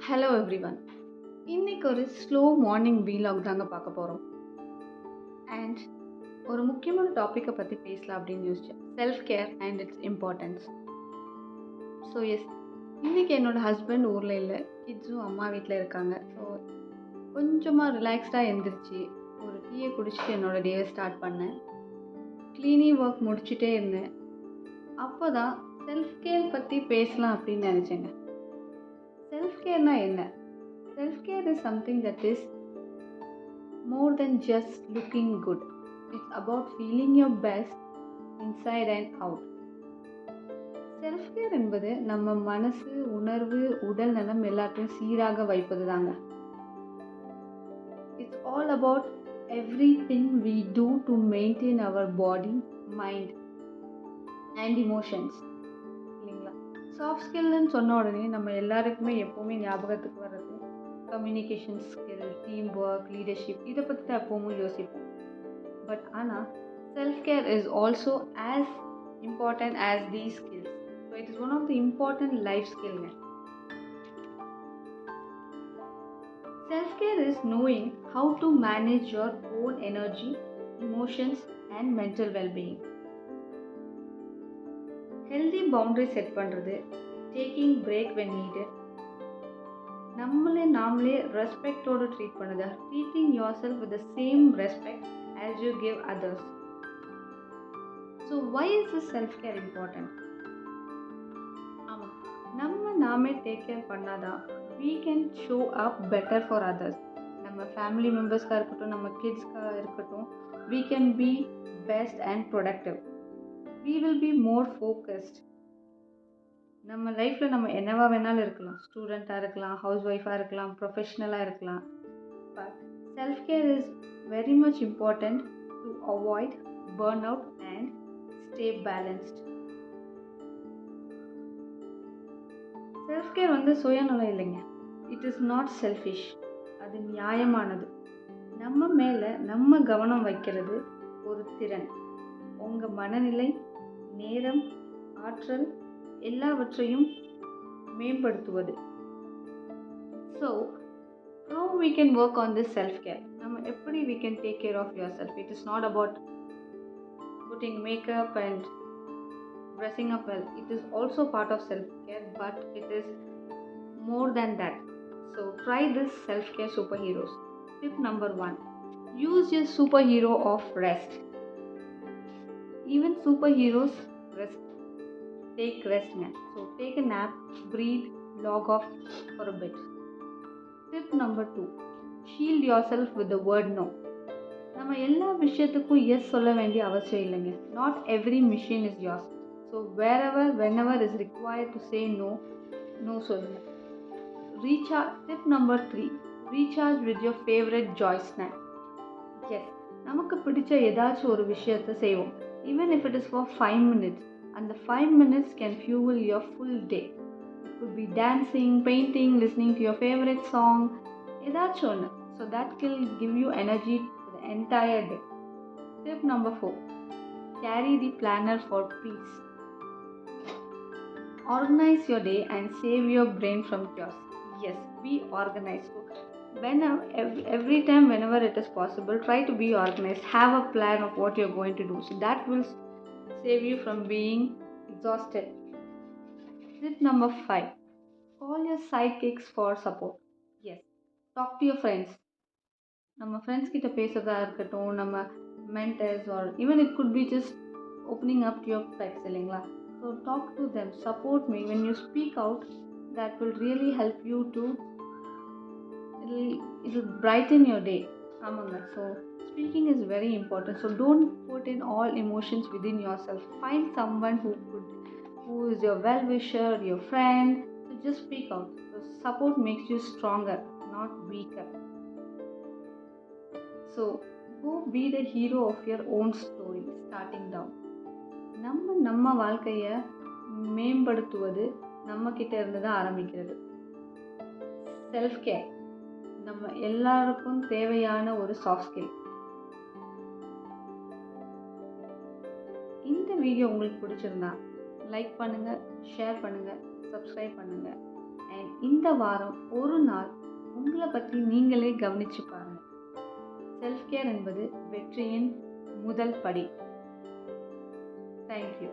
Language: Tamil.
Hello everyone. இன்னைக்கு ஒரு ஸ்லோ மார்னிங் வீலாக் தாங்க பார்க்க போகிறோம். அண்ட் ஒரு முக்கியமான டாப்பிக்கை பற்றி பேசலாம் அப்படின்னு யோசிச்சேன். Self care and its importance. So yes, இன்னைக்கு என்னோட ஹஸ்பண்ட் ஊரில் இல்லை, கிட்ஸும் அம்மா வீட்டில் இருக்காங்க. ஸோ கொஞ்சமாக ரிலாக்ஸ்டாக எழுந்திரிச்சு ஒரு டீயை குடிச்சிட்டு என்னோடய டேவை ஸ்டார்ட் பண்ணேன். க்ளீனிங் ஒர்க் முடிச்சுட்டே இருந்தேன். அப்போ தான் செல்ஃப் கேர் பற்றி பேசலாம் அப்படின்னு நினச்சேங்க. செல்ஃப் கேர்னால் என்ன? Self-care is something that is more than just looking good. It's about feeling your best inside and out. Self-care என்பது நம்ம மனசு, உணர்வு, உடல் நலம் எல்லாத்தையும் சீராக வைப்பது தாங்க. It's all about everything we do to maintain our body, mind and emotions. இல்லைங்களா? சாஃப்ட் ஸ்கில்னு சொன்ன உடனே நம்ம எல்லாருக்குமே எப்போவுமே ஞாபகத்துக்கு வர்றது communication skill, team work, leadership, இதை பற்றி தான் எப்போவும் யோசிப்போம். பட் ஆனால் self care is also as important as these skills. So it is one of the important life ஸ்கில்ங்க. Self care is knowing how to manage your own energy, emotions and mental wellbeing. Healthy boundary set பண்ணுறது, டேக்கிங் பிரேக் வென் நீடட், நாமளே ரெஸ்பெக்டோடு ட்ரீட் பண்ணுது, treating your self with the same respect as you give others. So why is this self care important? ஆமாம், நாமே டேக் கேர் பண்ணாதான் we can show up better for others. நம்ம ஃபேமிலி மெம்பர்ஸ்க்காக இருக்கட்டும், நம்ம கிட்ஸ்க்காக இருக்கட்டும், we can be best and productive. We will be more focused. நம்ம லைஃப்பில் நம்ம என்னவா வேணாலும் இருக்கலாம், ஸ்டூடெண்ட்டாக இருக்கலாம், ஹவுஸ் ஒய்ஃபாக இருக்கலாம், ப்ரொஃபஷ்னலாக இருக்கலாம். But self care is very much important to avoid burn out and stay balanced. Self care சுயநலம் இல்லைங்க. It is not selfish. அது நியாயமானது. நம்ம மேலே நம்ம கவனம் வைக்கிறது ஒரு திறன். உங்கள் மனநிலை, நேரம், ஆற்றல் எல்லாவற்றையும் மேம்படுத்துவது. So how we can work on this self-care? நம்ம எப்படி we can take care of yourself? It is not about putting makeup and dressing up well. It is also part of self-care, but it is more than that. So try this self-care superheroes. Tip number 1. Use your superhero of rest. Even superheroes rest. Take rest now. So take a nap, breathe, log off for a bit. Tip number 2. Shield yourself with the word no. நம்ம எல்லா விஷயத்துக்கும் எஸ் சொல்ல வேண்டிய அவசியம் இல்லைங்க. Not every mission is yours. So wherever, whenever is required to say no, no சொல்லுங்க. Recharge. Tip number 3. Recharge with your favorite joy snack. Yes, நமக்கு பிடிச்ச ஏதாச்சும் ஒரு விஷயத்தை செய்வோம். Even if it is for 5 minutes. And the 5 minutes can fuel your full day. It could be dancing, painting, listening to your favorite song, ஏதாச்சும் ஒன்று. So that will give you energy for the entire day. Tip number 4. Carry the planner for peace. Organize your day and save your brain from chaos. Yes, be organized. Every time, whenever it is possible, try to be organized. Have a plan of what you're going to do. So that will save you from being exhausted. Tip number 5. Call your sidekicks for support. Yes, talk to your friends. நம்ம ஃப்ரெண்ட்ஸ் கிட்ட பேசுறதா இருக்கட்டும், நம்ம mentors or even it could be just opening up to your pets, இல்லைங்களா? So talk to them, support me. When you speak out, that will really help you to, it will brighten your day. ஆமாங்க. So speaking is very important. So don't put in all emotions within yourself. Find someone who is your well-wisher, your friend. So just speak out. So support makes you stronger, not weaker. So go be the hero of your own story, starting down. நம்ம வாழ்க்கையை மேம்படுத்துவது நம்ம கிட்ட இருந்து தான் ஆரம்பிக்கிறது. செல்ஃப் கேர் நம்ம எல்லாருக்கும் தேவையான ஒரு சாஃப்ட் ஸ்கில். இந்த வீடியோ உங்களுக்கு பிடிச்சிருந்தா லைக் பண்ணுங்கள், ஷேர் பண்ணுங்கள், சப்ஸ்கிரைப் பண்ணுங்கள். அண்ட் இந்த வாரம் ஒரு நாள் உங்களை பற்றி நீங்களே கவனிச்சு பாருங்கள். செல்ஃப் கேர் என்பது வெற்றியின் முதல் படி. தேங்க்யூ.